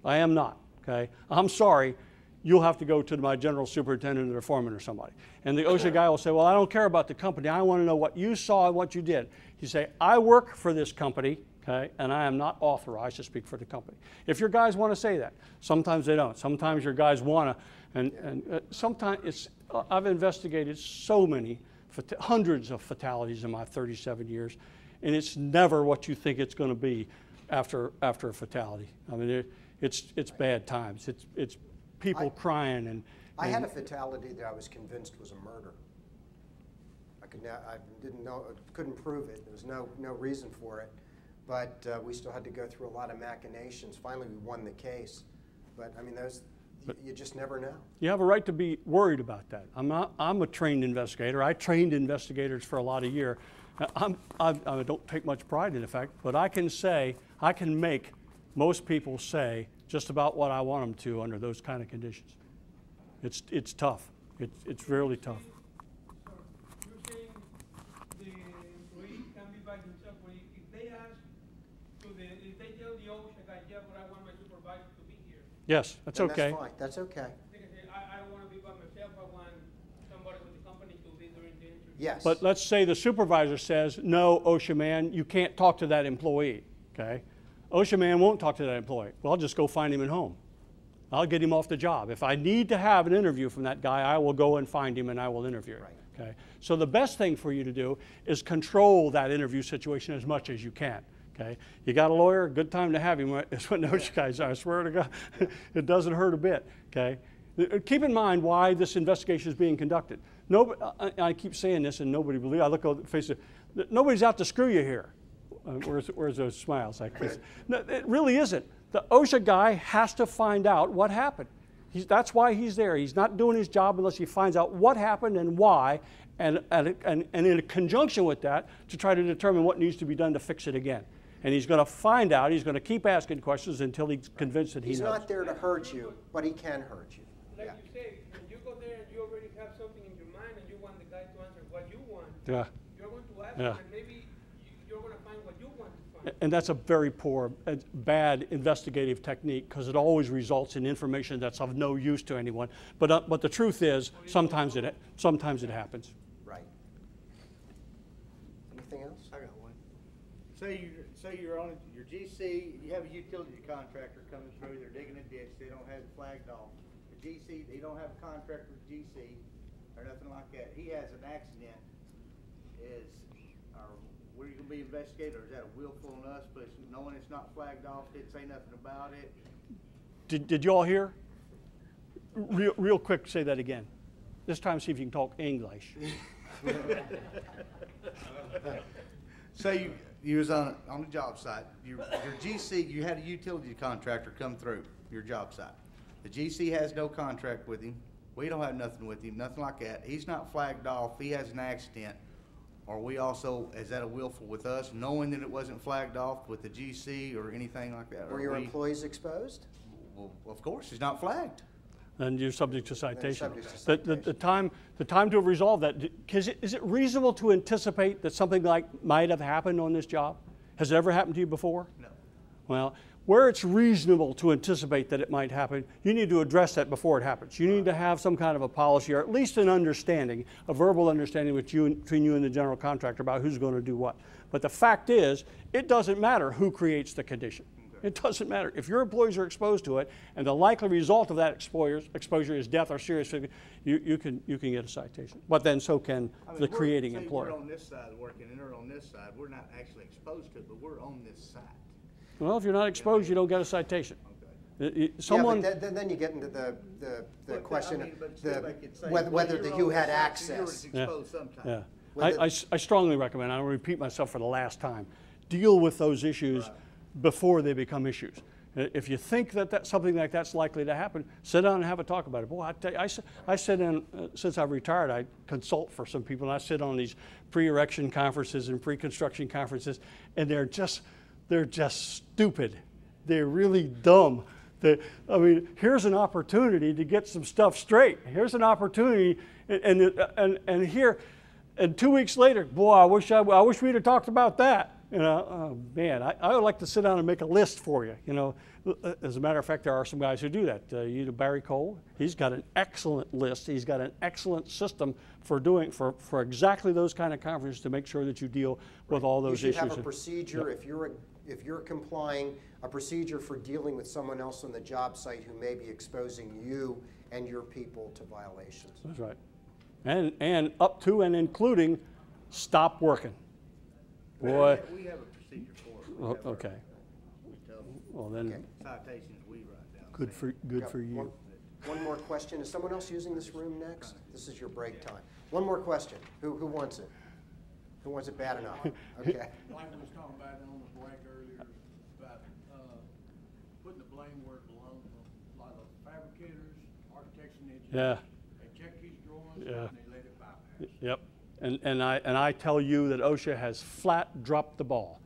I am not, okay? I'm sorry, you'll have to go to my general superintendent or the foreman or somebody. And the OSHA guy will say, well, I don't care about the company. I want to know what you saw and what you did. You say, I work for this company, okay, and I am not authorized to speak for the company. If your guys want to say that, sometimes they don't. Sometimes your guys want to, and sometimes it's, I've investigated so many hundreds of fatalities in my 37 years, and it's never what you think it's going to be after a fatality. I mean, it's bad times. It's people crying and. I had a fatality that I was convinced was a murder. I didn't know, couldn't prove it. There was no reason for it, but we still had to go through a lot of machinations. Finally, we won the case, but I mean, you just never know. You have a right to be worried about that. I'm a trained investigator. I trained investigators for a lot of years. I don't take much pride in the fact, but I can make most people say just about what I want them to under those kind of conditions. It's tough. It's really tough. You're saying the employee can be by himself, but if they ask if they tell the OSHA guy, yeah, but I want my supervisor to be here. Yes, that's okay. That's fine. That's okay. They can say, I don't want to be by myself. I want somebody with the company to be during the interview. Yes. But let's say the supervisor says, no, OSHA man, you can't talk to that employee, okay? OSHA man won't talk to that employee. Well, I'll just go find him at home. I'll get him off the job. If I need to have an interview from that guy, I will go and find him and I will interview him. Right. Okay? So the best thing for you to do is control that interview situation as much as you can. Okay? You got a lawyer, good time to have him. That's what OSHA guys are. I swear to God, it doesn't hurt a bit. Okay? Keep in mind why this investigation is being conducted. I keep saying this and nobody believes. I look over the face of nobody's out to screw you here. Where's those smiles like this? No, it really isn't. The OSHA guy has to find out what happened. That's why he's there. He's not doing his job unless he finds out what happened and why, and in conjunction with that, to try to determine what needs to be done to fix it again. And he's going to find out. He's going to keep asking questions until he's convinced that he knows. He's not there to hurt you, but he can hurt you. Like you say, when you go there and you already have something in your mind and you want the guy to answer what you want, Yeah. you're going to ask Yeah. him, and maybe you're going to find what you want to find. And that's a very poor, bad investigative technique because it always results in information that's of no use to anyone. But the truth is, sometimes it happens. Right. Anything else? I got one. Say you're on your GC, you have a utility contractor coming through, they're digging a ditch, they don't have it flagged off. The GC, they don't have a contract with GC or nothing like that. He has an accident. Were you gonna be investigated, or is that a willful on us, but knowing it's not flagged off, didn't say nothing about it? Did you all hear? Real quick, say that again. This time, see if you can talk English. Say you was on the job site. Your GC, you had a utility contractor come through your job site. The GC has no contract with him. We don't have nothing with him, nothing like that. He's not flagged off. He has an accident. Are we also, is that a willful with us, knowing that it wasn't flagged off with the GC or anything like that? Were your employees exposed? Well, of course, he's not flagged. Then you're subject to citation. Subject to citation. The time to have resolved that, is it reasonable to anticipate that something like might have happened on this job? Has it ever happened to you before? No. Well, where it's reasonable to anticipate that it might happen, you need to address that before it happens. You need to have some kind of a policy, or at least an understanding, a verbal understanding between you and the general contractor about who's going to do what. But the fact is, it doesn't matter who creates the condition. It doesn't matter. If your employees are exposed to it, and the likely result of that exposure is death or serious, you can get a citation. But then so can the creating employer. We're on this side working, and they're on this side. We're not actually exposed to it, but we're on this side. Well, if you're not exposed, you don't get a citation. Okay. Someone. Yeah, but then you get into the question of whether you had access. You were exposed sometime. Yeah. I strongly recommend, I'll repeat myself for the last time, deal with those issues before they become issues. If you think that something like that's likely to happen, sit down and have a talk about it. Boy, I tell you, I sit in, since I've retired, I consult for some people, and I sit on these pre-erection conferences and pre-construction conferences, and they're just stupid. They're really dumb. I mean, here's an opportunity to get some stuff straight. Here's an opportunity, and here, and 2 weeks later, boy, I wish we'd have talked about that. You know, oh man, I would like to sit down and make a list for you. You know, as a matter of fact, there are some guys who do that. You know, Barry Cole, he's got an excellent list. He's got an excellent system for exactly those kind of conferences to make sure that you deal with all those issues. You should have a procedure if you're complying, a procedure for dealing with someone else on the job site who may be exposing you and your people to violations. That's right. and up to and including stop working. Boy, We have a procedure for it. We oh, have our- okay. we tell them Well then, Okay. citations we write down. good for Got you. One more question. Is someone else using this room next? This is your break time. One more question. Who wants it? Who wants it bad enough? Okay. Like we was talking about on the break earlier, about, putting the blame where it belongs. A lot of fabricators, architects and engineers. Yeah. They check these drawings Yeah. and they let it bypass. Yep. And I tell you that OSHA has flat dropped the ball.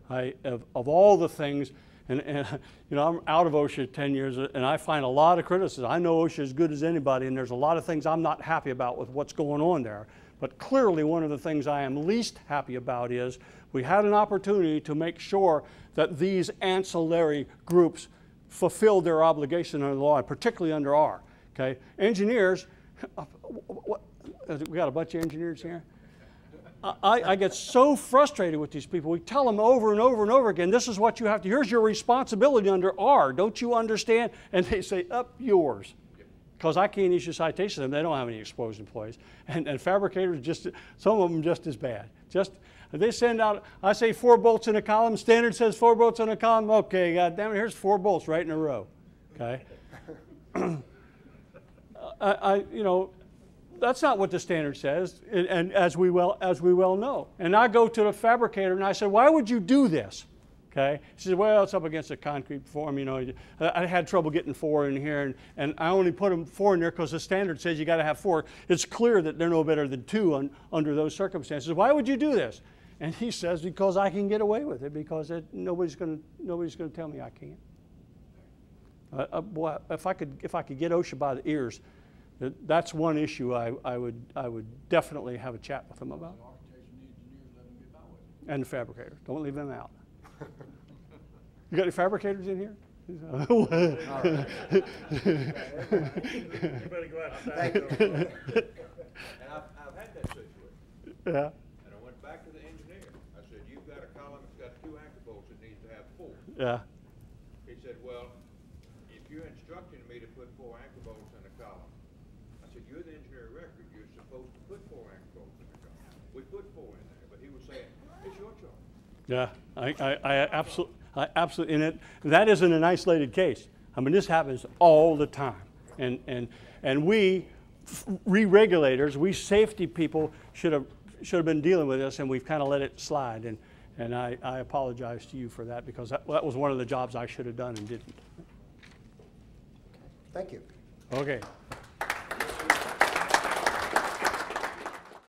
Of all the things, and you know, I'm out of OSHA 10 years, and I find a lot of criticism. I know OSHA as good as anybody, and there's a lot of things I'm not happy about with what's going on there. But clearly one of the things I am least happy about is we had an opportunity to make sure that these ancillary groups fulfilled their obligation under the law, and particularly under R. Okay? Engineers, we got a bunch of engineers here. I get so frustrated with these people. We tell them over and over and over again, this is what you have to, here's your responsibility under R. Don't you understand? And they say, up yours. Because I can't issue citations to them. They don't have any exposed employees. And fabricators, just some of them just as bad. Just they send out, I say 4 bolts in a column, standard says 4 bolts in a column. Okay, God damn it, here's 4 bolts right in a row. Okay? You know, that's not what the standard says, and as we well know. And I go to the fabricator and I said, why would you do this? Okay. He says, well, it's up against a concrete form. You know, I had trouble getting 4 in here, and I only put them 4 in there because the standard says you got to have 4. It's clear that they're no better than 2 under those circumstances. Why would you do this? And he says, because I can get away with it, because nobody's going to tell me I can't. Boy, if I could get OSHA by the ears, that's one issue I would definitely have a chat with them about. The architects and engineers let them get by with it. And the fabricators, don't leave them out. You got any fabricators in here? You better go out and thank them. And I've had that situation. Yeah. And I went back to the engineer. I said, you've got a column that's got 2 anchor bolts that needs to have 4. Yeah. He said, well, if you're instructing me to put 4 anchor bolts in a column, I said, you're the engineer of record. You're supposed to put 4 anchor bolts in a column. We put 4 in there, but he was saying, it's your choice. Yeah, I absolutely, and that isn't an isolated case. I mean, this happens all the time, and we re-regulators, we safety people should have been dealing with this, and we've kind of let it slide, and I apologize to you for that, because that was one of the jobs I should have done and didn't. Thank you. Okay.